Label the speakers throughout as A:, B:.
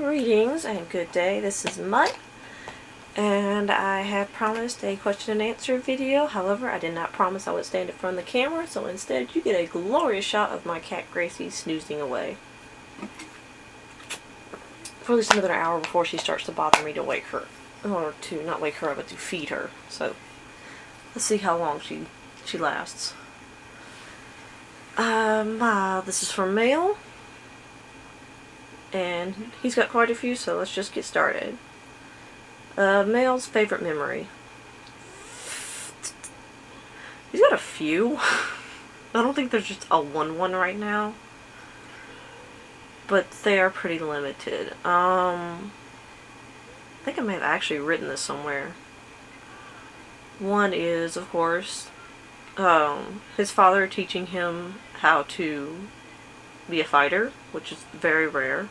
A: Greetings and good day. This is Mutt, and I had promised a question and answer video. However, I did not promise I would stand in front of the camera, so instead you get a glorious shot of my cat Gracie snoozing away for at least another hour before she starts to bother me to wake her, or to not wake her up, but to feed her. So let's see how long she lasts. This is from Mael. And he's got quite a few, so let's just get started. Mael's favorite memory. He's got a few. I don't think there's just a one right now. But they are pretty limited. I think I may have actually written this somewhere. One is, of course, his father teaching him how to be a fighter, which is very rare.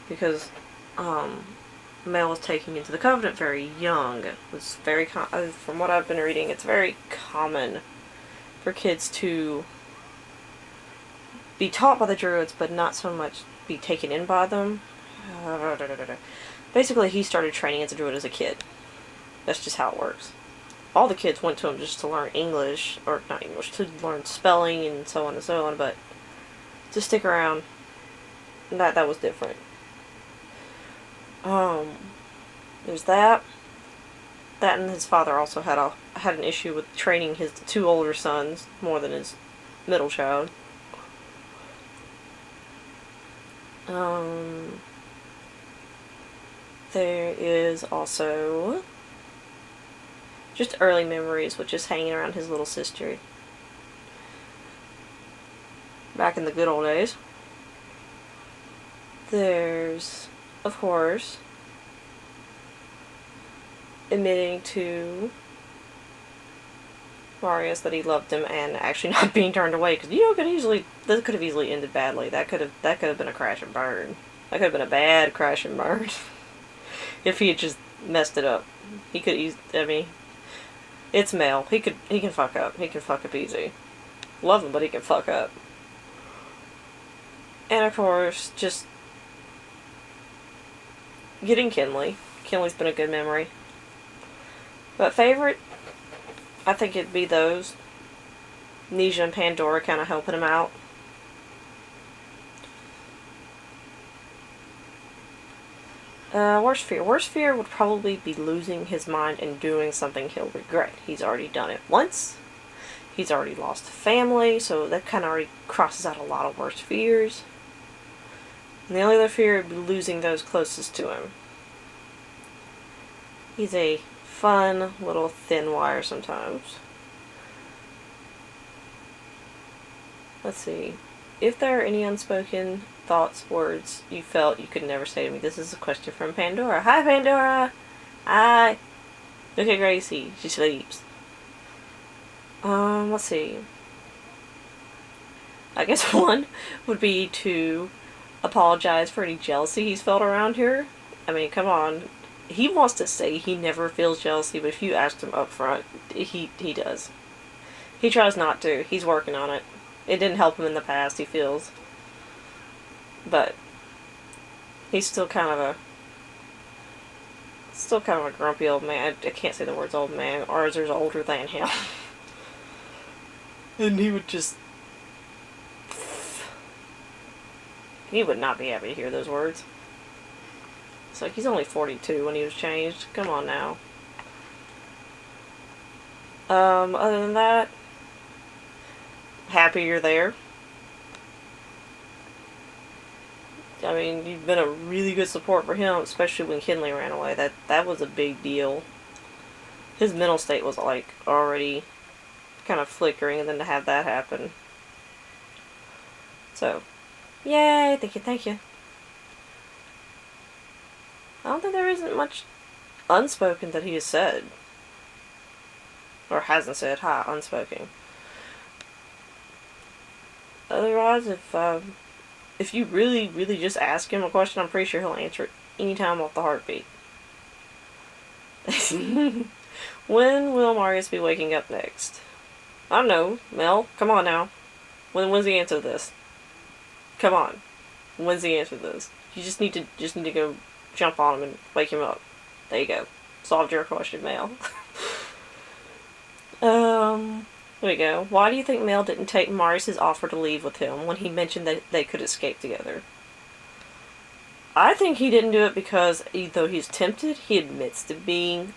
A: Because Mael was taken into the Covenant very young. It was very from what I've been reading, it's very common for kids to be taught by the Druids, but not so much be taken in by them. Basically, he started training as a Druid as a kid. That's just how it works. All the kids went to him just to learn English, or not English, to learn spelling and so on, but to stick around, that was different. There's that. That and his father also had an issue with training his two older sons more than his middle child. There is also just early memories with just hanging around his little sister. Back in the good old days. There's, of course, admitting to Marius that he loved him and actually not being turned away, because this could have easily ended badly. That could have been a crash and burn. That could have been a bad crash and burn if he had just messed it up. He could it's Mael. He can fuck up. He can fuck up easy. Love him, but he can fuck up. And of course, just getting Kinley. Kinley's been a good memory. But favorite, I think it'd be those. Nisha and Pandora kind of helping him out. Worst fear. Worst fear would probably be losing his mind and doing something he'll regret. He's already done it once. He's already lost family, so that kind of already crosses out a lot of worst fears. And the only other fear would be losing those closest to him. He's a fun little thin wire sometimes. Let's see. If there are any unspoken thoughts, words you felt you could never say to me. This is a question from Pandora. Hi, Pandora! Hi! Look at Gracie. She sleeps. Let's see. I guess one would be to apologize for any jealousy he's felt around here. I mean, come on. He wants to say he never feels jealousy, but if you asked him up front, he does. He tries not to. He's working on it. It didn't help him in the past, he feels. But he's still kind of a grumpy old man. I can't say the words old man. Ours is older than him. And he would just... He would not be happy to hear those words. So he's only 42 when he was changed. Come on now. Other than that, happy you're there. I mean, you've been a really good support for him, especially when Kinley ran away. That was a big deal. His mental state was like already kind of flickering, and then to have that happen. So, yay, thank you. I don't think there isn't much unspoken that he has said. Or hasn't said. Unspoken. Otherwise, if you really, really just ask him a question, I'm pretty sure he'll answer it anytime off the heartbeat. When will Marius be waking up next? I don't know. Mel, come on now. When's the answer to this? Come on. When's the answer to this? You just need to go jump on him and wake him up. There you go. Solved your question, Mael. There we go. Why do you think Mael didn't take Marius' offer to leave with him when he mentioned that they could escape together? I think he didn't do it because, though he's tempted, he admits to being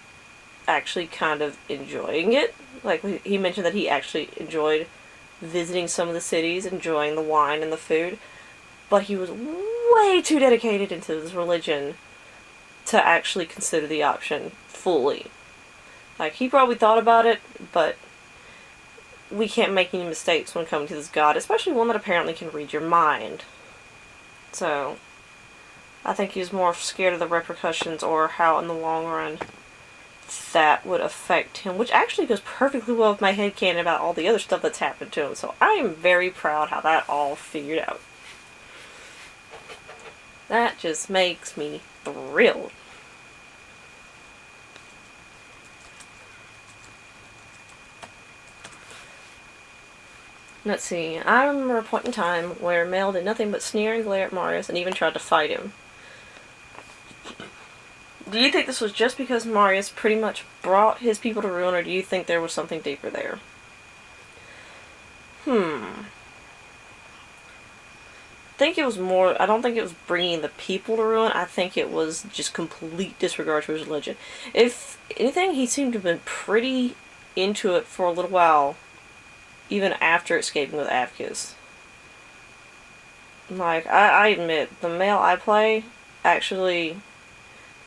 A: actually kind of enjoying it. Like, he mentioned that he actually enjoyed visiting some of the cities, enjoying the wine and the food, but he was way too dedicated into his religion to actually consider the option fully. Like, he probably thought about it, but we can't make any mistakes when coming to this god, especially one that apparently can read your mind. So, I think he was more scared of the repercussions or how in the long run that would affect him, which actually goes perfectly well with my headcanon about all the other stuff that's happened to him. So I am very proud how that all figured out. That just makes me thrilled. Let's see. I remember a point in time where Mael did nothing but sneer and glare at Marius and even tried to fight him. Do you think this was just because Marius pretty much brought his people to ruin, or do you think there was something deeper there? I think it was more, I don't think it was bringing the people to ruin, I think it was just complete disregard for his religion. If anything, he seemed to have been pretty into it for a little while, even after escaping with Avcus. Like, I admit, the Mael I play actually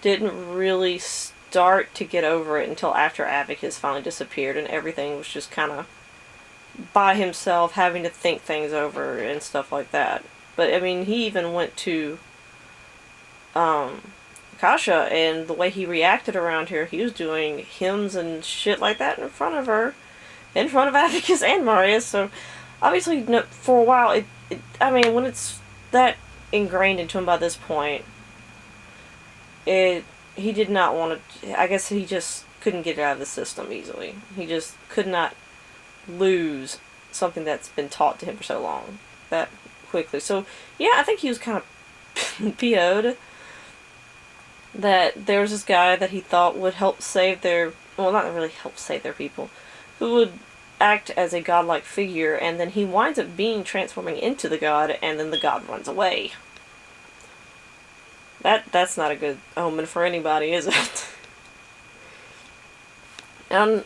A: didn't really start to get over it until after Avicus finally disappeared and everything was just kind of by himself, having to think things over and stuff like that. But, I mean, he even went to Kasha, and the way he reacted around here, he was doing hymns and shit like that in front of her, in front of Avicus and Marius, so obviously for a while, I mean, when it's that ingrained into him by this point, he did not want to, I guess he just couldn't get it out of the system easily. He just could not lose something that's been taught to him for so long that quickly. So, yeah, I think he was kind of PO'd that there was this guy that he thought would help save their, well, not really help save their people, who would act as a godlike figure, and then he winds up transforming into the god, and then the god runs away. That's not a good omen for anybody, is it? And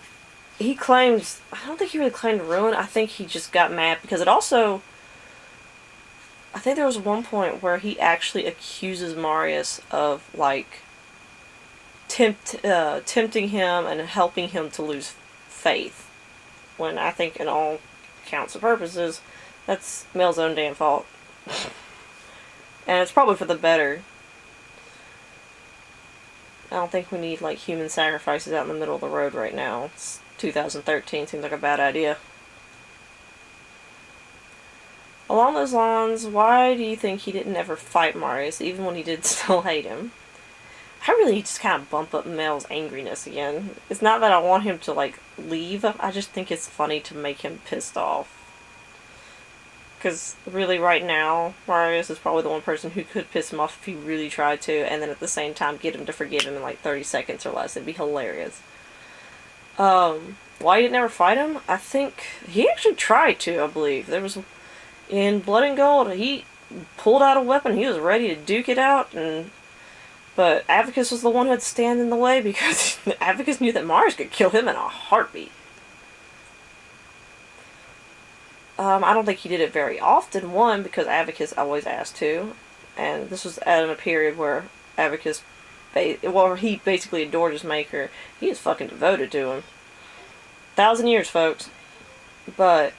A: he claims, I don't think he really claimed ruin, I think he just got mad because it also, I think there was one point where he actually accuses Marius of, like, tempting him and helping him to lose faith. When I think in all counts and purposes, that's Mael's own damn fault. And it's probably for the better. I don't think we need, like, human sacrifices out in the middle of the road right now. It's 2013, seems like a bad idea. Along those lines, why do you think he didn't ever fight Marius, even when he did still hate him? I really just kind of bump up Mael's angriness again. It's not that I want him to, like, leave. I just think it's funny to make him pissed off. Because really right now, Marius is probably the one person who could piss him off if he really tried to, and then at the same time get him to forgive him in like 30 seconds or less. It'd be hilarious. Why he didn't ever fight him? I think he actually tried to, I believe. There was, in Blood and Gold, he pulled out a weapon. He was ready to duke it out, but Avicus was the one who had to stand in the way because Avicus knew that Marius could kill him in a heartbeat. I don't think he did it very often, one, because Avicus always asked to, and this was at a period where Avicus, he basically adored his maker. He is fucking devoted to him. 1,000 years, folks. But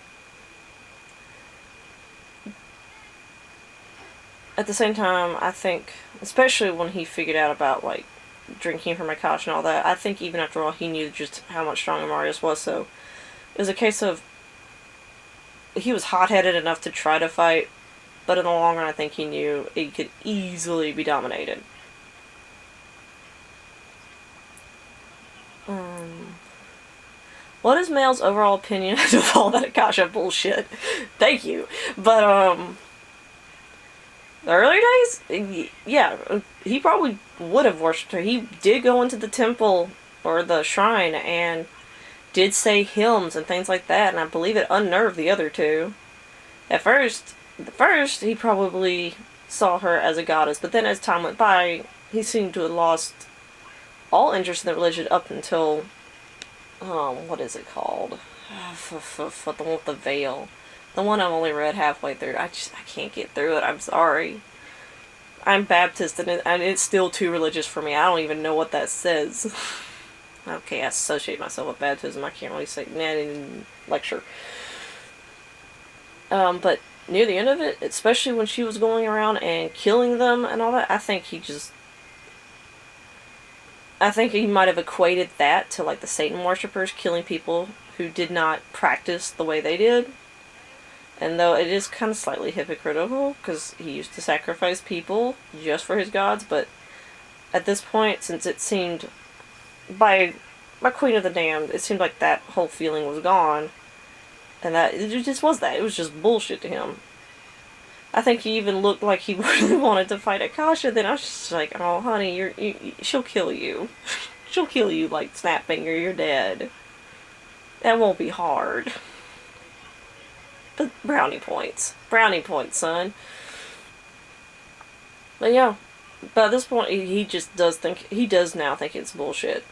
A: at the same time, I think, especially when he figured out about, like, drinking from Akash and all that, I think even after all, he knew just how much stronger Marius was, so it was a case of he was hot-headed enough to try to fight, but in the long run, I think he knew he could easily be dominated. What is Mael's overall opinion of all that Akasha bullshit? Thank you. But, The earlier days, yeah, he probably would have worshipped her. He did go into the temple or the shrine and did say hymns and things like that, and I believe it unnerved the other two. At first, he probably saw her as a goddess, but then as time went by, he seemed to have lost all interest in the religion up until, what is it called? The one with the veil. The one I've only read halfway through. I can't get through it. I'm sorry. I'm Baptist and it's still too religious for me. I don't even know what that says. Okay, I associate myself with baptism. I can't really say lecture. But near the end of it, especially when she was going around and killing them and all that, I think he might have equated that to like the Satan worshippers killing people who did not practice the way they did. And though it is kind of slightly hypocritical, because he used to sacrifice people just for his gods, but at this point, since it seemed, by Queen of the Damned, it seemed like that whole feeling was gone, and that, it just was that. It was just bullshit to him. I think he even looked like he really wanted to fight Akasha, then I was just like, oh, honey, she'll kill you. She'll kill you like Snapfinger, you're dead. That won't be hard. But brownie points. Brownie points, son. But yeah. But at this point, he just does now think it's bullshit.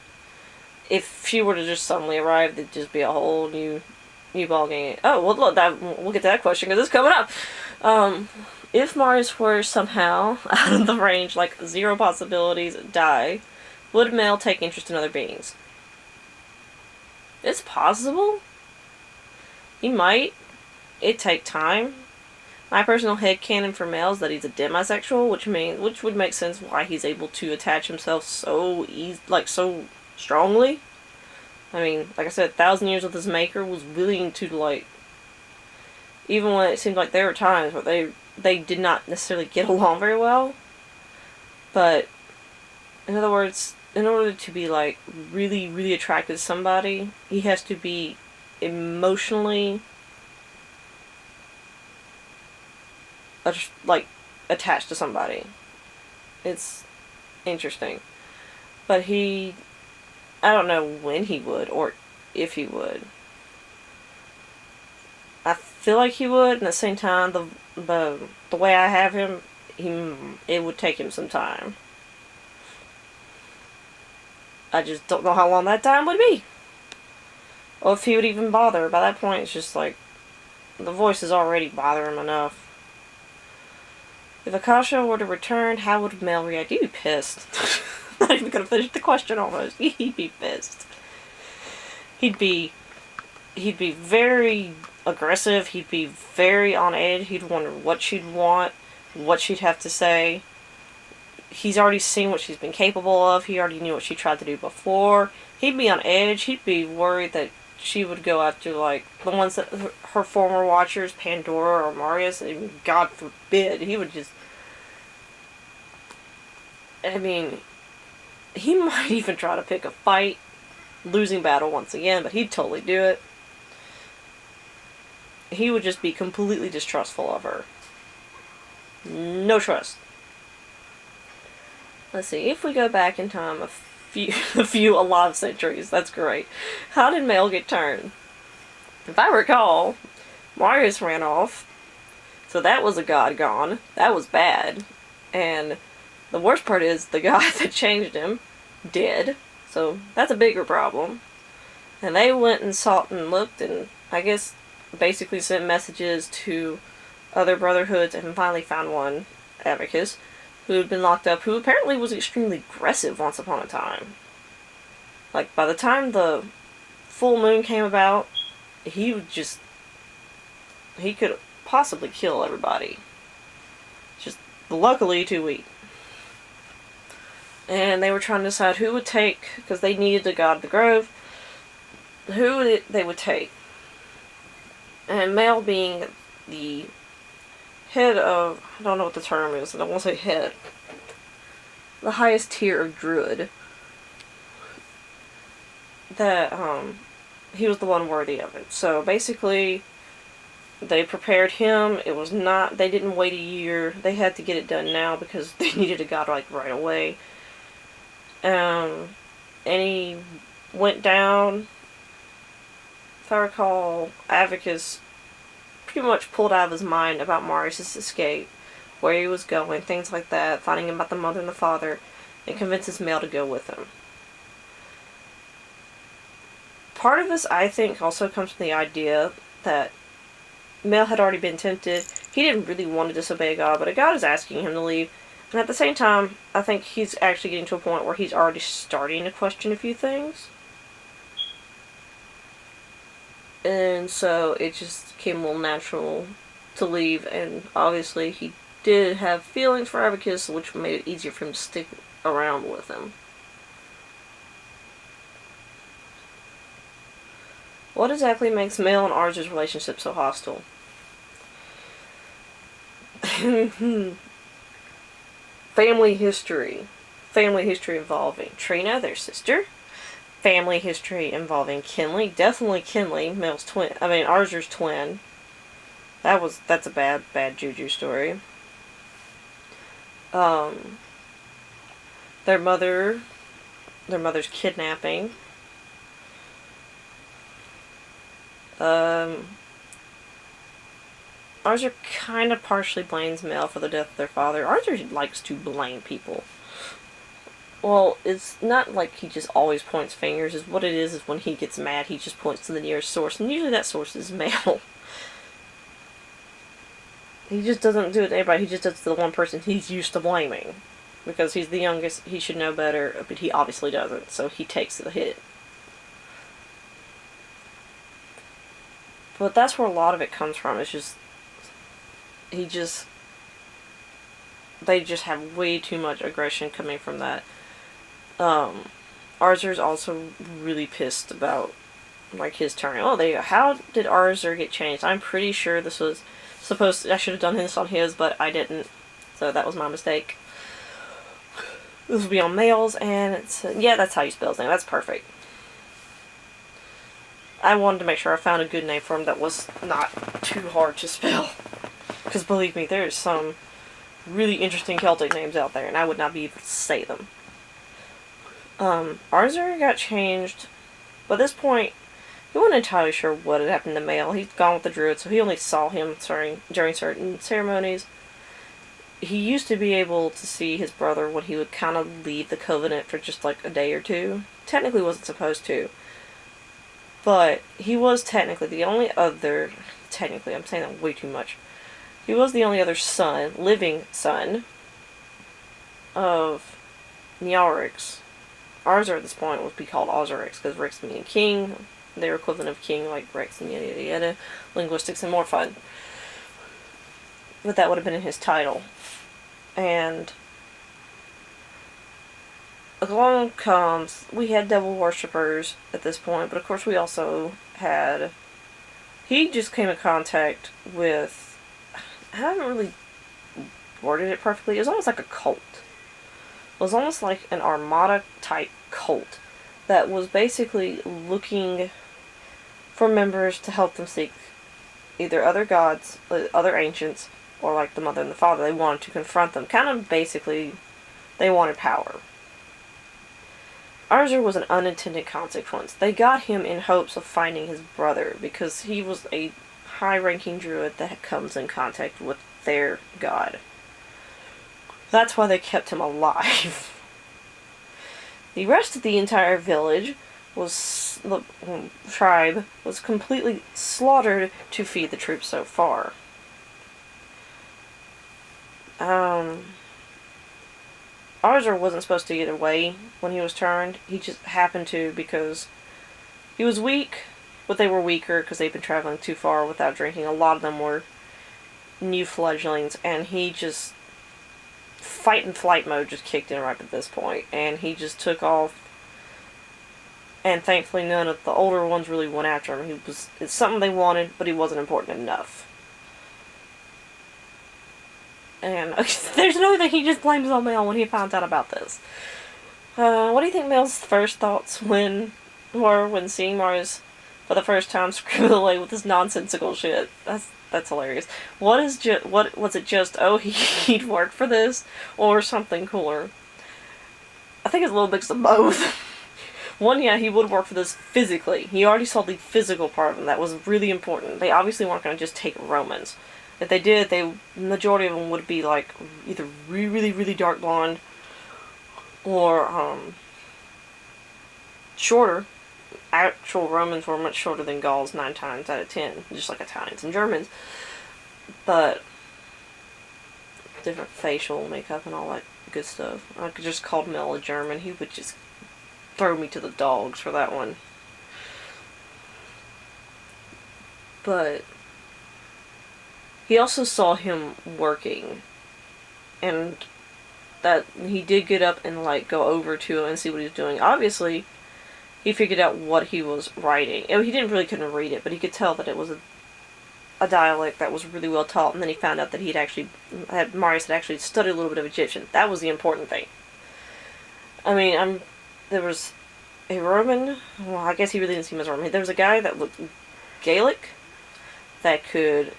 A: If she were to just suddenly arrive, it'd just be a whole new ballgame. Oh, well, look, we'll get to that question because it's coming up. If Mars were somehow out of the range, like zero possibilities, die, would Mael take interest in other beings? It's possible. He might. It'd take time. My personal headcanon for Mael is that he's a demisexual, which would make sense why he's able to attach himself so so strongly. I mean, like I said, 1,000 years with his maker, was willing to, like, even when it seemed like there were times where they did not necessarily get along very well. But, in other words, in order to be, like, really, really attracted to somebody, he has to be emotionally, like, attached to somebody. It's interesting. But I don't know when he would, or if he would. I feel like he would, and at the same time, the way I have him, it would take him some time. I just don't know how long that time would be. Or if he would even bother. By that point, it's just like, the voice is already bothering him enough. If Akasha were to return, how would Mael react? He'd be pissed. Not even gonna finish the question almost. He'd be pissed. He'd be very aggressive. He'd be very on edge. He'd wonder what she'd want, what she'd have to say. He's already seen what she's been capable of. He already knew what she tried to do before. He'd be on edge. He'd be worried that she would go after, like, the ones that her former watchers, Pandora or Marius, and God forbid, he would just... I mean, he might even try to pick a fight, losing battle once again, but he'd totally do it. He would just be completely distrustful of her. No trust. Let's see, if we go back in time a lot of centuries, that's great. How did Mael get turned? If I recall, Marius ran off, so that was a god gone. That was bad. And the worst part is, the guy that changed him, dead. So that's a bigger problem. And they went and sought and looked, and I guess basically sent messages to other brotherhoods, and finally found one, Abacus, who had been locked up, who apparently was extremely aggressive once upon a time. Like, by the time the full moon came about, he could possibly kill everybody. Just, luckily, too weak. And they were trying to decide who would take, because they needed the god of the grove, who they would take. And Mael being the head of, I don't know what the term is, and I won't say head, the highest tier of druid, that he was the one worthy of it. So basically, They prepared him. It was not, they didn't wait a year. They had to get it done now because they needed a god like right away. And he went down. If I recall, Avicus pretty much pulled out of his mind about Marius' escape, where he was going, things like that, finding about the mother and the father, and convinces Mael to go with him. Part of this, I think, also comes from the idea that Mael had already been tempted. He didn't really want to disobey God, but a God is asking him to leave. And at the same time, I think he's actually getting to a point where he's already starting to question a few things. And so it just came a little natural to leave. And obviously he did have feelings for Abacus, which made it easier for him to stick around with him. What exactly makes Mael and Arzur's relationship so hostile? Family history. Family history involving Trina, their sister. Family history involving Kinley. Definitely Kinley, Arzur's twin. That's a bad juju story. Their mother's kidnapping. Arzur kind of partially blames Mael for the death of their father. Arzur likes to blame people. Well, it's not like he just always points fingers. Is what it is when he gets mad, he just points to the nearest source, and usually that source is Mael. He just doesn't do it to everybody. He just does it to the one person he's used to blaming. Because he's the youngest, he should know better, but he obviously doesn't, so he takes the hit. But that's where a lot of it comes from. It's just they just have way too much aggression coming from that. Arzur's also really pissed about, like, his turn. How did Arzur get changed? I'm pretty sure this was I should have done this on his, but I didn't. So that was my mistake. This will be on Mael's, and it's, yeah, that's how you spell his name. That's perfect. I wanted to make sure I found a good name for him that was not too hard to spell. Because believe me, there's some really interesting Celtic names out there, and I would not be able to say them. Arzur got changed, but at this point, he wasn't entirely sure what had happened to Mael. He's gone with the druid, so he only saw him during certain ceremonies. He used to be able to see his brother when he would kind of leave the Covenant for just like a day or two. Technically wasn't supposed to. But he was technically the only other... Technically, I'm saying that way too much. He was the only other living son, of Nialrix. Arzur at this point would be called Ozurix, because Rix meaning king, their equivalent of king, like Rex and yada yada yada. Linguistics and more fun. But that would have been in his title. And along comes, we had devil worshippers at this point, but of course we also had, he just came in contact with, I haven't really worded it perfectly, it was almost like a cult. It was almost like an armada type cult that was basically looking for members to help them seek either other gods, other ancients, or like the mother and the father. They wanted to confront them. Kind of basically, they wanted power. Arzur was an unintended consequence. They got him in hopes of finding his brother, because he was a high-ranking druid that comes in contact with their god. That's why they kept him alive. The rest of the entire village the tribe was completely slaughtered to feed the troops so far. Arzur wasn't supposed to get away when he was turned. He just happened to, because he was weak, but they were weaker because they'd been traveling too far without drinking. A lot of them were new fledglings, and he just, fight and flight mode just kicked in right at this point, and he just took off. And thankfully none of the older ones really went after him. It's something they wanted, but he wasn't important enough. And there's no way he just blames on Mael when he finds out about this. What do you think Mael's first thoughts when seeing Marius for the first time screaming away with this nonsensical shit? That's That's hilarious. What was it? Just he'd work for this, or something cooler? I think it's a little mix of both. One, yeah, he would work for this physically. He already saw the physical part of him. That was really important. They obviously weren't going to just take Romans. If they did, majority of them would be like either really, really dark blonde or shorter. Actual Romans were much shorter than Gauls 9 times out of 10, just like Italians and Germans. But different facial makeup and all that good stuff. I could just call Mael a German. He would just throw me to the dogs for that one. But he also saw him working, and that he did get up and like go over to him and see what he was doing. Obviously, he figured out what he was writing. He didn't really couldn't read it, but he could tell that it was a dialect that was really well taught. And then he found out that Marius had actually studied a little bit of Egyptian. That was the important thing. I mean, there was a Roman. Well, I guess he really didn't seem as Roman. There was a guy that looked Gaelic, that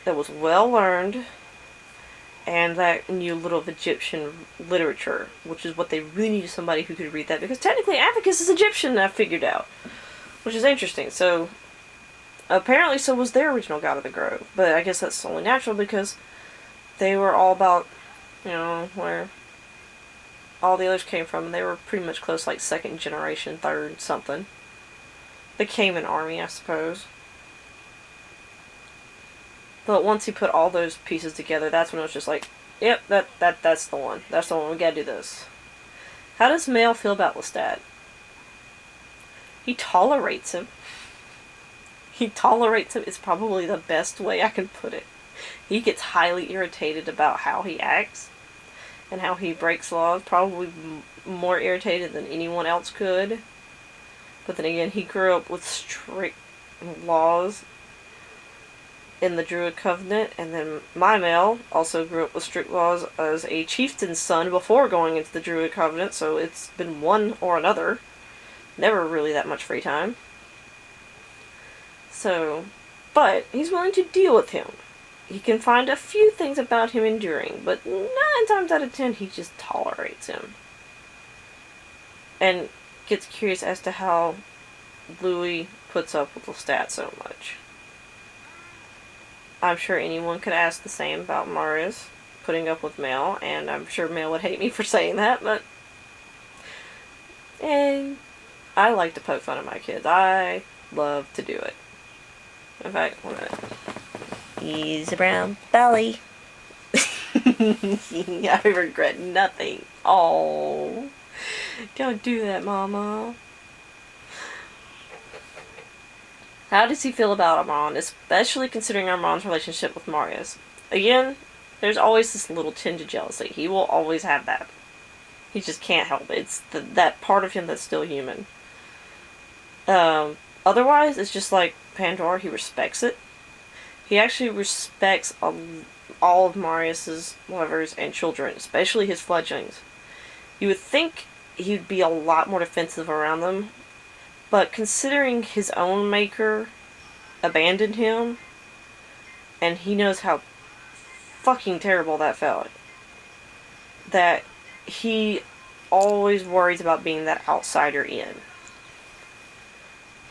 A: was well learned, and that knew a little of Egyptian literature, which is what they really needed, somebody who could read that, because technically Abacus is Egyptian, I figured out, which is interesting. So apparently so was their original god of the grove, but I guess that's only natural because they were all about, where all the others came from, and they were pretty much close, like second generation, third something. They came in army, I suppose. But once he put all those pieces together, that's when it was just like, yep, that's the one. That's the one. We gotta do this. How does Mael feel about Lestat? He tolerates him. He tolerates him is probably the best way I can put it. He gets highly irritated about how he acts and how he breaks laws. Probably more irritated than anyone else could. But then again, he grew up with strict laws in the Druid Covenant, and then my Mael also grew up with strict laws as a chieftain's son before going into the Druid Covenant, so it's been one or another. Never really that much free time. So, but he's willing to deal with him. He can find a few things about him enduring, but 9 times out of 10 he just tolerates him. And gets curious as to how Louis puts up with Lestat so much. I'm sure anyone could ask the same about Marius putting up with Mael, and I'm sure Mael would hate me for saying that, but I like to poke fun at my kids. I love to do it. In fact, he's a brown belly. I regret nothing. Oh, don't do that, Mama. How does he feel about Armand, especially considering Armand's relationship with Marius? Again, there's always this little tinge of jealousy. He will always have that. He just can't help it. It's that part of him that's still human. Otherwise, it's just like Pandora. He respects it. He actually respects all of Marius's lovers and children, especially his fledglings. You would think he'd be a lot more defensive around them, but considering his own maker abandoned him, and he knows how fucking terrible that felt, that he always worries about being that outsider in.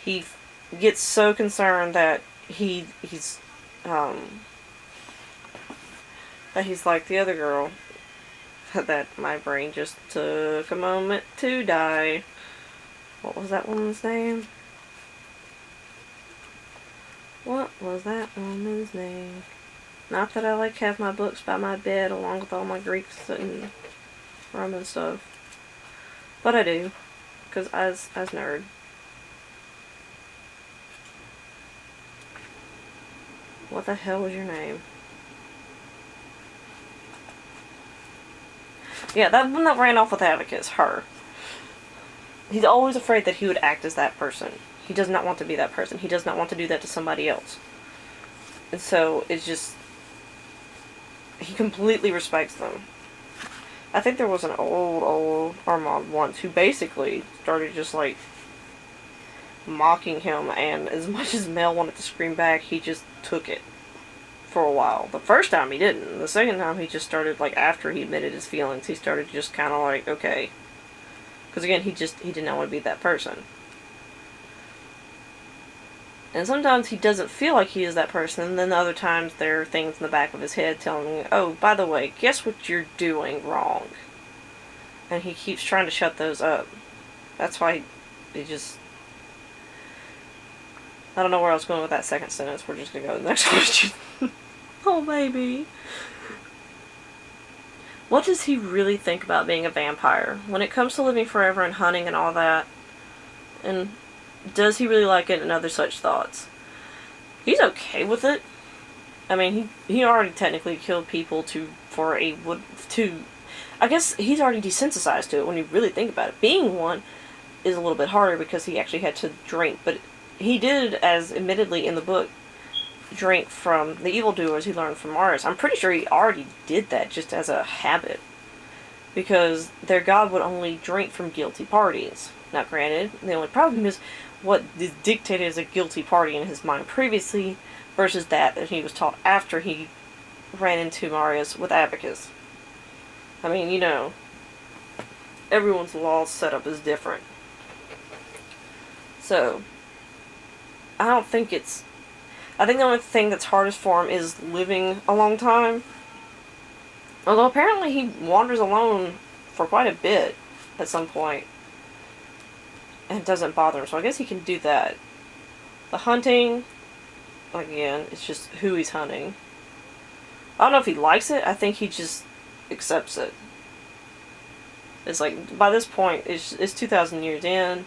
A: He gets so concerned that he's like the other girl that my brain just took a moment to die. What was that woman's name? What was that woman's name? Not that I like have my books by my bed along with all my Greeks and Roman stuff. But I do. Because as nerd. What the hell was your name? Yeah, that one that ran off with Abacus, her. He's always afraid that he would act as that person. He does not want to be that person. He does not want to do that to somebody else. And so, it's just... he completely respects them. I think there was an old Armand once who basically started just, like, mocking him, and as much as Mael wanted to scream back, he just took it for a while. The first time he didn't. The second time he just started, like, after he admitted his feelings, he started just kind of like, okay. Because again, he did not want to be that person. And sometimes he doesn't feel like he is that person, and then other times there are things in the back of his head telling him, oh, by the way, guess what you're doing wrong? And he keeps trying to shut those up. That's why he just... I don't know where I was going with that second sentence. We're just going to go to the next question. Oh, baby. What does he really think about being a vampire? When it comes to living forever and hunting and all that, and does he really like it and other such thoughts? He's okay with it. I mean, he already technically killed people I guess he's already desensitized to it when you really think about it. Being one is a little bit harder because he actually had to drink, but he did, as admittedly in the book, drink from the evildoers he learned from Mars. I'm pretty sure he already did that just as a habit, because their god would only drink from guilty parties. Now granted, the only problem is what is dictated as a guilty party in his mind previously versus that he was taught after he ran into Marius with Abacus. I mean, you know, everyone's law setup is different. So, I think the only thing that's hardest for him is living a long time. Although apparently he wanders alone for quite a bit at some point. And it doesn't bother him, so I guess he can do that. The hunting, again, it's just who he's hunting. I don't know if he likes it, I think he just accepts it. It's like, by this point, it's 2,000 years in,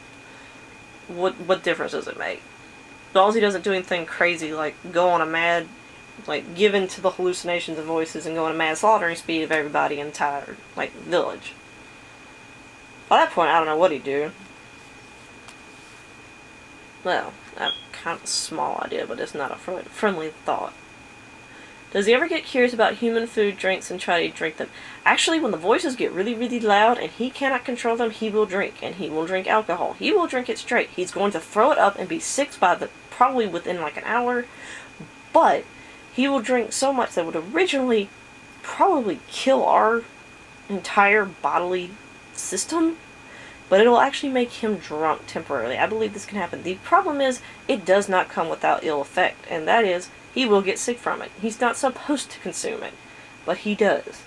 A: what difference does it make? As long as he doesn't do anything crazy, like go on a mad, like give in to the hallucinations and voices and go on a mad slaughtering speed of everybody in the entire, like, village. By that point, I don't know what he'd do. Well, that's kind of a small idea, but it's not a friendly thought. Does he ever get curious about human food, drinks, and try to drink them? Actually, when the voices get really, really loud and he cannot control them, he will drink. And he will drink alcohol. He will drink it straight. He's going to throw it up and be sick probably within like an hour. But he will drink so much that would originally probably kill our entire bodily system. But it'll actually make him drunk temporarily. I believe this can happen. The problem is, it does not come without ill effect. And that is, he will get sick from it. He's not supposed to consume it, but he does.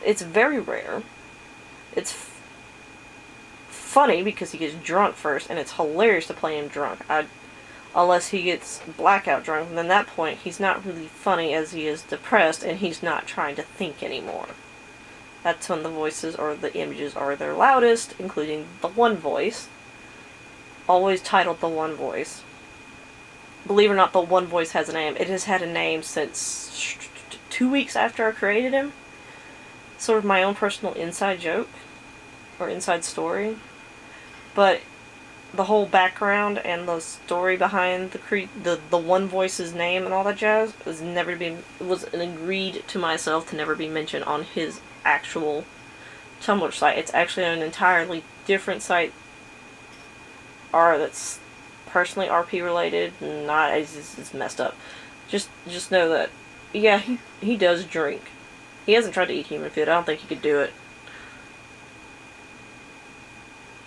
A: It's very rare. It's funny because he gets drunk first, and it's hilarious to play him drunk. Unless he gets blackout drunk, and then at that point, he's not really funny as he is depressed, and he's not trying to think anymore. That's when the voices or the images are their loudest, including the one voice. Always titled The One Voice. Believe it or not, the one voice has a name. It has had a name since 2 weeks after I created him. Sort of my own personal inside joke. Or inside story. But the whole background and the story behind the one voice's name and all that jazz was agreed to myself to never be mentioned on his actual Tumblr site. It's actually an entirely different site. That's personally RP related, not it's messed up. Just know that, yeah, he does drink. He hasn't tried to eat human food. I don't think he could do it.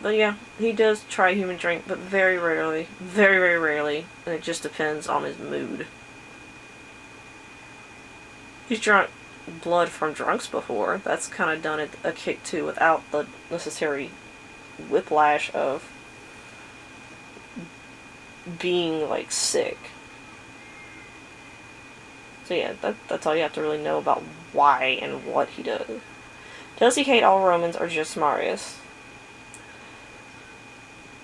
A: But yeah, he does try human drink, but very rarely, very, very rarely, and it just depends on his mood. He's drunk blood from drunks before. That's kind of done it a kick too, without the necessary whiplash of being, like, sick. So yeah, that's all you have to really know about why and what he does. Does he hate all Romans or just Marius?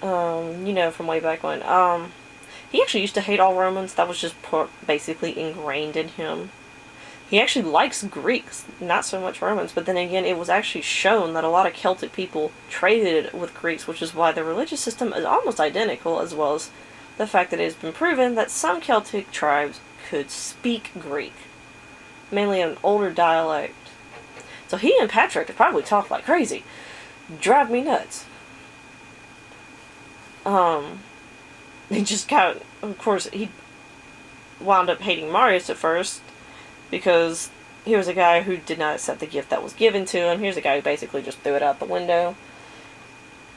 A: You know, from way back when. He actually used to hate all Romans. That was just basically ingrained in him. He actually likes Greeks, not so much Romans, but then again, it was actually shown that a lot of Celtic people traded with Greeks, which is why their religious system is almost identical, as well as the fact that it has been proven that some Celtic tribes could speak Greek, mainly an older dialect. So he and Patrick could probably talk like crazy. Drive me nuts. He just got, of course, wound up hating Marius at first because he was a guy who did not accept the gift that was given to him. Here's a guy who basically just threw it out the window.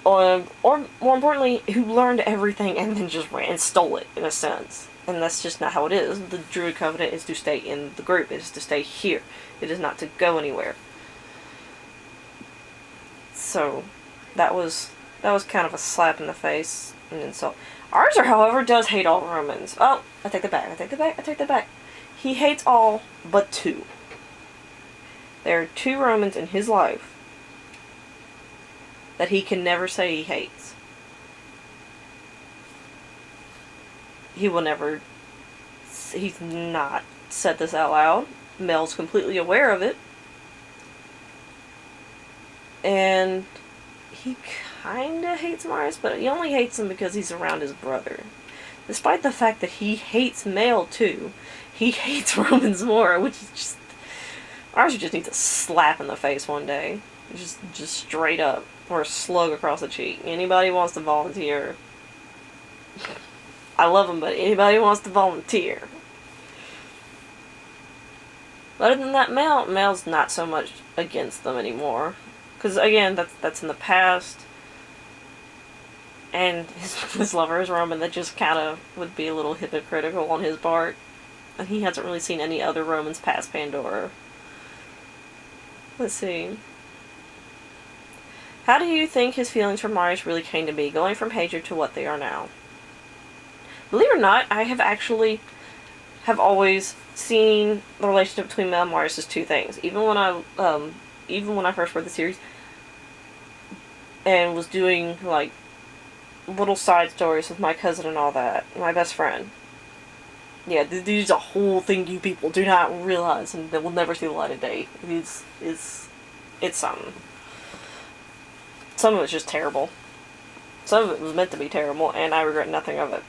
A: Or more importantly, who learned everything and then just ran and stole it, in a sense. And that's just not how it is. The Druid Covenant is to stay in the group. It is to stay here. It is not to go anywhere. So, that was kind of a slap in the face, an insult. Arthur, however, does hate all Romans. Oh, I take that back. He hates all but 2. There are 2 Romans in his life that he can never say he hates. He will never... He's not said this out loud. Mael's completely aware of it. And he kinda hates Marius, but he only hates him because he's around his brother. Despite the fact that he hates Mael too, he hates Romans more, which is just... Arthur just needs a slap in the face one day. Just straight up. Or a slug across the cheek. Anybody wants to volunteer? I love him, but anybody wants to volunteer? Other than that, Mael's not so much against them anymore. Because, again, that's in the past. And his lover is Roman. That just kind of would be a little hypocritical on his part. And he hasn't really seen any other Romans past Pandora. Let's see. How do you think his feelings for Marius really came to be, going from hatred to what they are now? Believe it or not, I have always seen the relationship between Mael and Marius as 2 things. Even when I first read the series and was doing like little side stories with my cousin and all that, my best friend. Yeah, there's a whole thing you people do not realize, and that will never see the light of day. It's something. Some of it's just terrible. Some of it was meant to be terrible, and I regret nothing of it.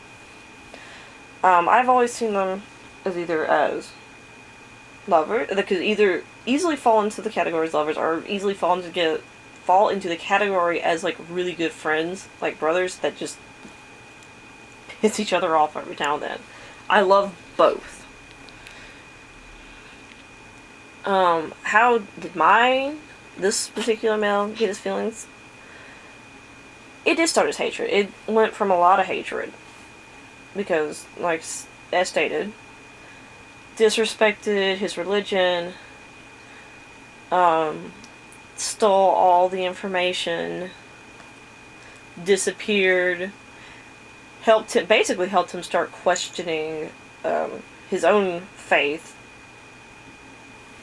A: I've always seen them as either as lovers, that could either easily fall into the category as lovers, or easily fall into the category as like really good friends, like brothers that just piss each other off every now and then. I love both. How did this particular Mael get his feelings? It did start as hatred. It went from a lot of hatred. Because, like, as stated, disrespected his religion, stole all the information, disappeared, basically helped him start questioning his own faith,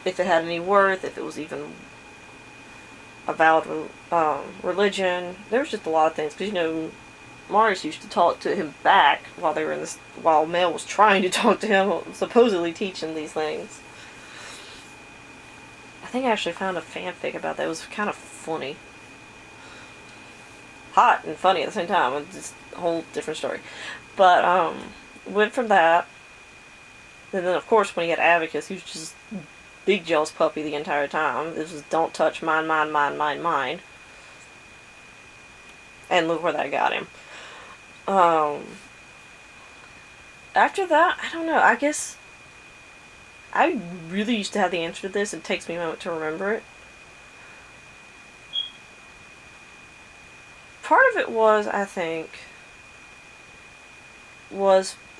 A: if it had any worth, if it was even a valid religion. There was just a lot of things, because Marius used to talk to him back while Mael was trying to talk to him, supposedly teaching these things. I think I actually found a fanfic about that. It was kind of funny. Hot and funny at the same time. It's just a whole different story. But, went from that. And then, of course, when he had Abacus, he was just big jealous puppy the entire time. This was don't touch mine. And look where that got him. After that, I don't know. I guess I really used to have the answer to this. It takes me a moment to remember it. Part of it was, I think,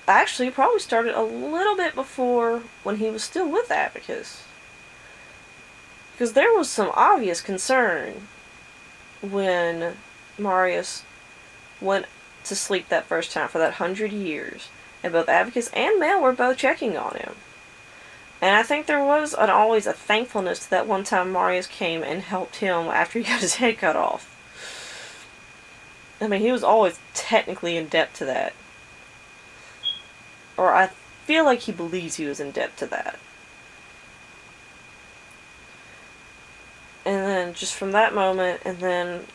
A: actually probably started a little bit before when he was still with Abacus. Because there was some obvious concern when Marius went to sleep that first time for that 100 years. And both Abacus and Mael were both checking on him. And I think there was always a thankfulness to that one time Marius came and helped him after he got his head cut off. I mean, he was always technically in debt to that. Or I feel like he believes he was in debt to that. And then just from that moment, and then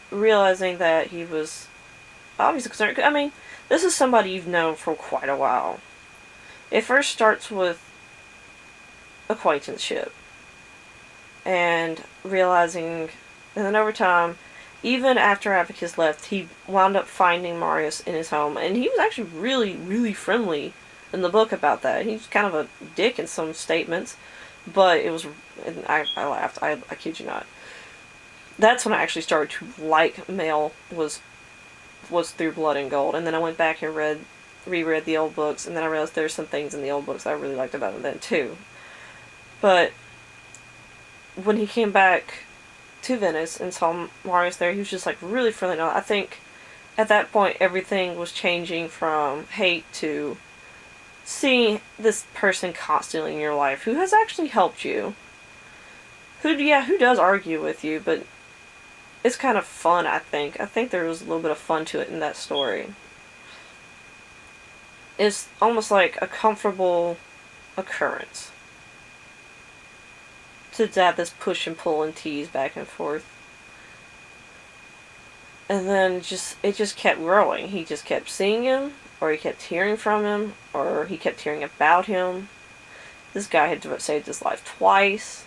A: realizing that he was obviously concerned. I mean, this is somebody you've known for quite a while. It first starts with acquaintanceship. And realizing, and then over time, even after Abacus left, he wound up finding Marius in his home. And he was actually really, really friendly in the book about that. He's kind of a dick in some statements, but it was, and I laughed. I kid you not. That's when I actually started to like Mael was through Blood and Gold, and then I went back and reread the old books, and then I realized there's some things in the old books I really liked about him then too. But when he came back to Venice and saw Marius there, he was just like really friendly. I think at that point everything was changing from hate to seeing this person constantly in your life who has actually helped you. Who does argue with you, but it's kind of fun, I think. I think there was a little bit of fun to it in that story. It's almost like a comfortable occurrence to have this push and pull and tease back and forth. And then it just kept growing. He just kept seeing him, or he kept hearing from him, or he kept hearing about him. This guy had saved his life twice.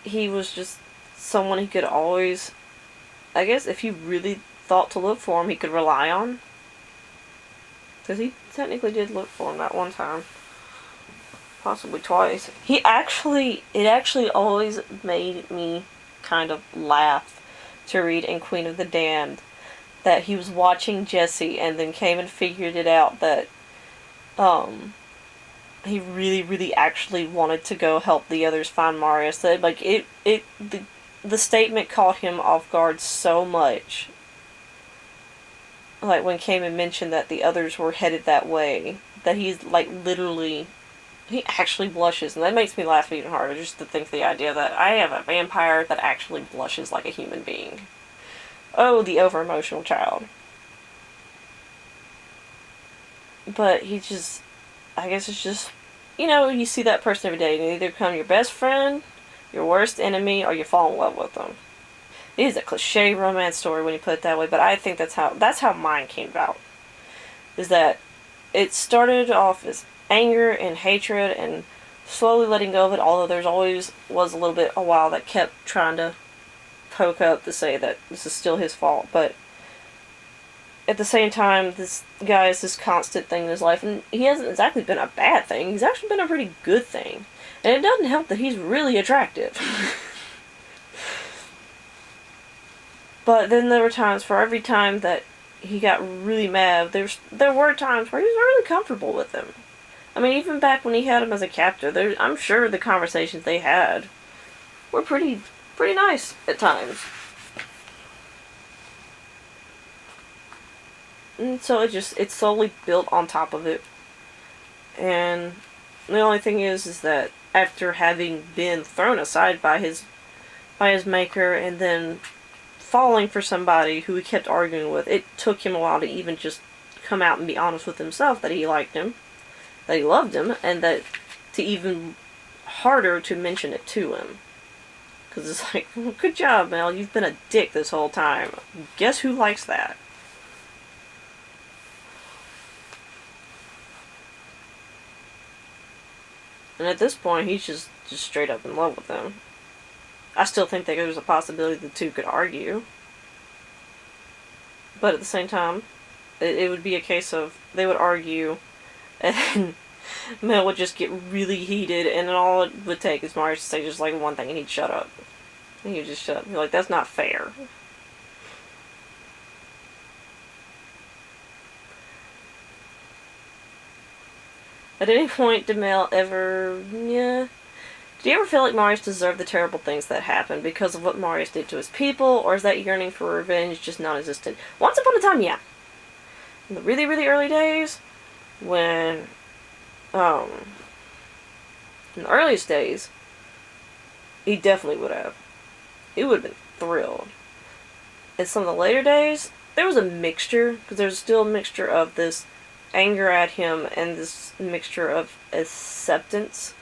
A: He was just someone he could always, I guess, if he really thought to look for him, he could rely on. Because he technically did look for him that one time. Possibly twice. It actually always made me kind of laugh to read in Queen of the Damned that he was watching Jesse and then came and figured it out that he really, really actually wanted to go help the others find Marius. That like the statement caught him off guard so much. Like when Cayman mentioned that the others were headed that way, that he's like literally, he actually blushes, and that makes me laugh even harder just to think the idea that I have a vampire that actually blushes like a human being. Oh, the over emotional child. But he just, I guess it's just, you see that person every day, and they either become your best friend, your worst enemy, or you fall in love with them. It is a cliche romance story when you put it that way, but I think that's how mine came about. Is that it started off as anger and hatred and slowly letting go of it, although there's always was a little bit a while that kept trying to poke up to say that this is still his fault, but at the same time, this guy is this constant thing in his life, and he hasn't exactly been a bad thing, he's actually been a pretty good thing. And it doesn't help that he's really attractive. But then there were times, for every time that he got really mad, there were times where he was really comfortable with him. I mean, even back when he had him as a captive, I'm sure the conversations they had were pretty nice at times. And so it slowly built on top of it. And the only thing is that after having been thrown aside by his maker and then falling for somebody who he kept arguing with, it took him a while to even just come out and be honest with himself that he liked him, that he loved him, and that to even harder to mention it to him. Because it's like, well, good job, Mel, you've been a dick this whole time. Guess who likes that? And at this point, he's just straight up in love with him. I still think that there's a possibility the two could argue. But at the same time, it would be a case of they would argue, and Mel would just get really heated, and all it would take is Marius to say just like one thing, and he'd shut up. And he'd just shut up. He'd be like, that's not fair. At any point, did Mel ever... Yeah. Do you ever feel like Marius deserved the terrible things that happened because of what Marius did to his people, or is that yearning for revenge just non-existent? Once upon a time, yeah. In the really, really early days, when, in the earliest days, he definitely would have. He would have been thrilled. In some of the later days, there was a mixture, because there's still a mixture of this anger at him and this mixture of acceptance.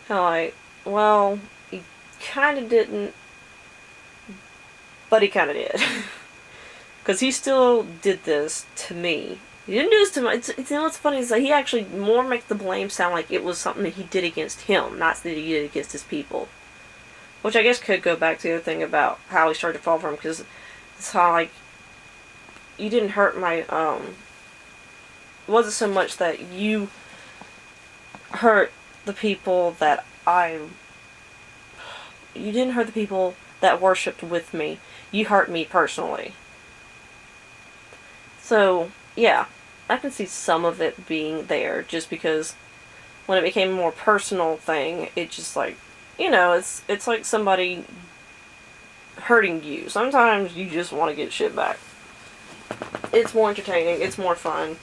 A: Kind of like, well, he kind of didn't, but he kind of did. Because he still did this to me. He didn't do this to me. What's funny is that he actually more makes the blame sound like it was something that he did against him, not that he did against his people. Which I guess could go back to the other thing about how he started to fall for him, because it's how, like, you didn't hurt my, wasn't so much that you hurt the people that you didn't hurt the people that worshipped with me. You hurt me personally. So, yeah, I can see some of it being there just because when it became a more personal thing, it just like, it's like somebody hurting you. Sometimes you just want to get shit back. It's more entertaining, it's more fun.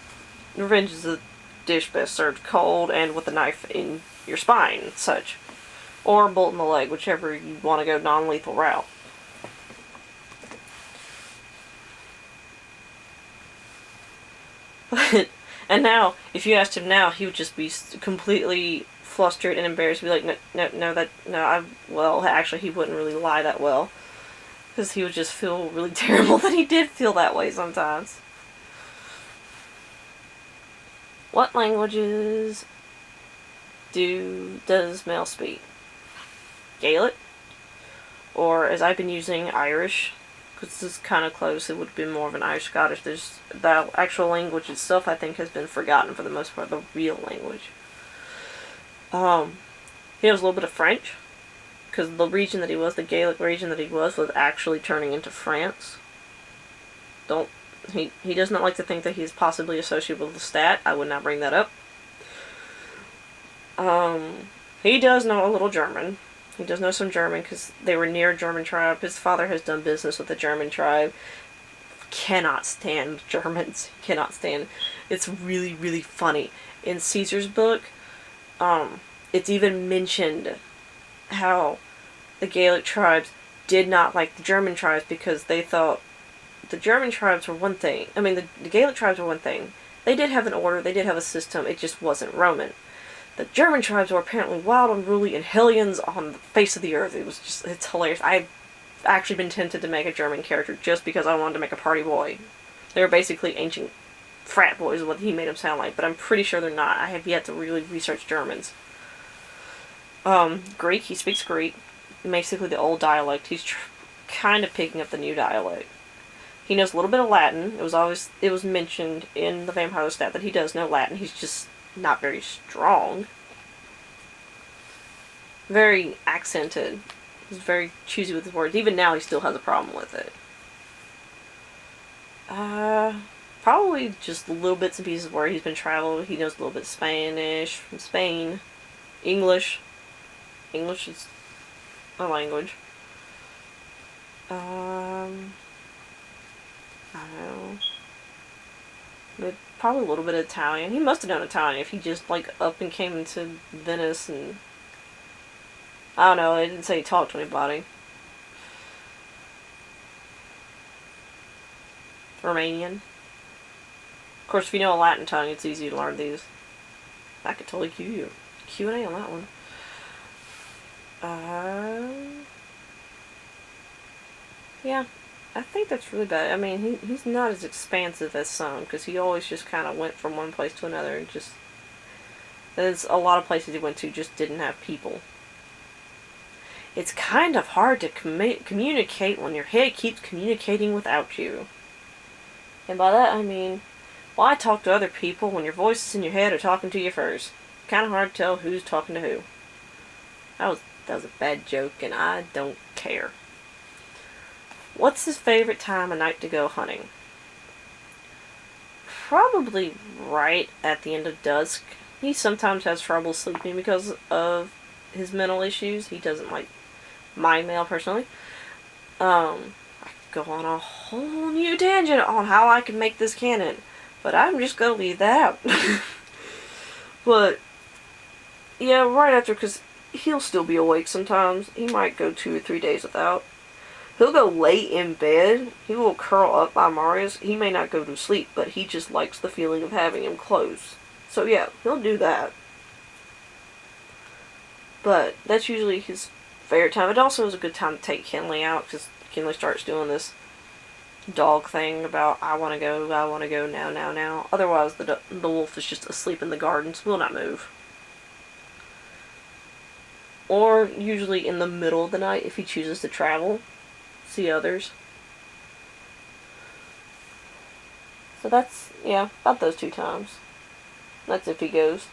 A: Revenge is a dish best served cold and with a knife in your spine and such. Or a bolt in the leg, whichever you want to go non-lethal route. But, and now, if you asked him now, he would just be completely flustered and embarrassed. He'd be like, well, actually, he wouldn't really lie that well. Because he would just feel really terrible that he did feel that way sometimes. What languages does Mael speak? Gaelic? Or, as I've been using, Irish? Because this is kind of close, it would have been more of an Irish-Scottish. The actual language itself, I think, has been forgotten for the most part, the real language. He knows a little bit of French, because the region that he was, the Gaelic region that he was actually turning into France. He does not like to think that he's possibly associated with the stat. I would not bring that up. He does know a little German. He does know some German because they were near a German tribe. His father has done business with the German tribe. Cannot stand Germans. Cannot stand. It's really, really funny. In Caesar's book, it's even mentioned how the Gaelic tribes did not like the German tribes because they thought the German tribes were one thing. I mean, the Gaelic tribes were one thing. They did have an order. They did have a system. It just wasn't Roman. The German tribes were apparently wild, unruly, and hellions on the face of the earth. It's hilarious. I've actually been tempted to make a German character just because I wanted to make a party boy. They were basically ancient frat boys is what he made them sound like, but I'm pretty sure they're not. I have yet to really research Germans. Greek, he speaks Greek. Basically the old dialect. He's kind of picking up the new dialect. He knows a little bit of Latin. It was mentioned in the Vampire Stat that he does know Latin. He's just not very strong. Very accented. He's very choosy with his words. Even now he still has a problem with it. Probably just little bits and pieces where he's been traveling. He knows a little bit of Spanish from Spain. English. English is a language. I don't know. But probably a little bit of Italian. He must have known Italian if he just up and came into Venice and I don't know, it didn't say he talked to anybody. Romanian. Of course, if you know a Latin tongue, it's easy to learn these. I could totally cue you. Q&A on that one. Yeah. I think that's really bad. I mean, he's not as expansive as some, because he always just kind of went from one place to another and just... There's a lot of places he went to just didn't have people. It's kind of hard to communicate when your head keeps communicating without you. And by that I mean, why talk to other people when your voices in your head are talking to you first? Kind of hard to tell who's talking to who. That was a bad joke, and I don't care. What's his favorite time of night to go hunting? Probably right at the end of dusk. He sometimes has trouble sleeping because of his mental issues. He doesn't like my Mael personally. I could go on a whole new tangent on how I can make this canon, but I'm just gonna leave that out. But yeah, right after, because he'll still be awake sometimes. He might go 2 or 3 days without. He'll go lay in bed. He will curl up by Marius. He may not go to sleep, but he just likes the feeling of having him close. So yeah, he'll do that. But that's usually his favorite time. It also is a good time to take Kinley out, because Kinley starts doing this dog thing about, I want to go now. Otherwise, the wolf is just asleep in the gardens, will not move. Or usually in the middle of the night if he chooses to travel. See others. So that's, yeah, about those 2 times. That's if he goes.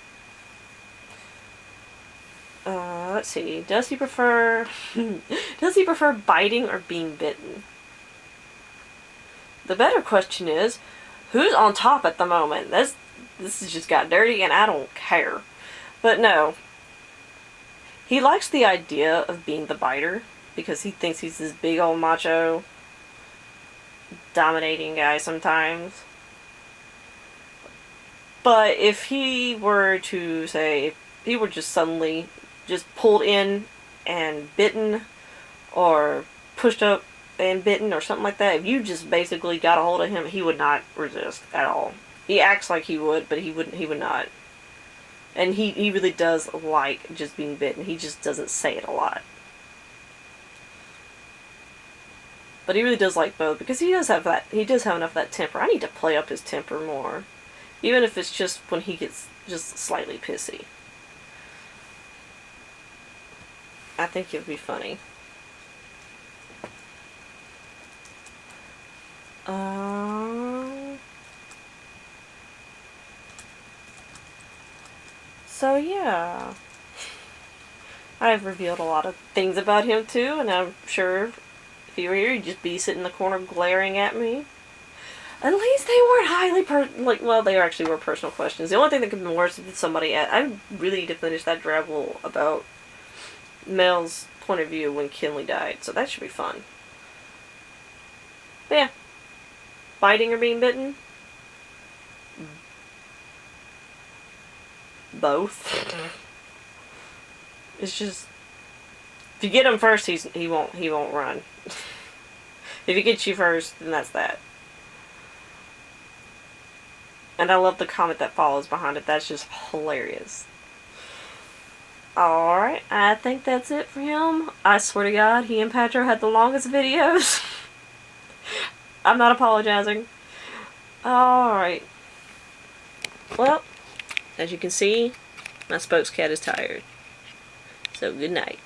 A: Let's see. Does he prefer biting or being bitten? The better question is, who's on top at the moment? This has just got dirty, and I don't care. But no, he likes the idea of being the biter because he thinks he's this big old macho, dominating guy sometimes. But if he were to say, if he were just suddenly just pulled in and bitten, or pushed up and bitten, or something like that, if you just basically got a hold of him, he would not resist at all. He acts like he would, but he would not. And he really does like just being bitten. He just doesn't say it a lot. But he really does like both, because he does have enough of that temper. I need to play up his temper more. Even if it's just when he gets just slightly pissy. I think it would be funny. So yeah. I've revealed a lot of things about him too, and I'm sure if he were here, he'd just be sitting in the corner glaring at me. At least they weren't highly they actually were personal questions. The only thing that could be worse is somebody I really need to finish that drabble about Mael's point of view when Kinley died, so that should be fun. But yeah. Biting or being bitten? Both. It's just, if you get him first, he won't run. If he gets you first, then that's that. And I love the comment that follows behind it. That's just hilarious. Alright, I think that's it for him. I swear to God, he and Patro had the longest videos. I'm not apologizing. Alright. Well, as you can see, my spokes cat is tired. So good night.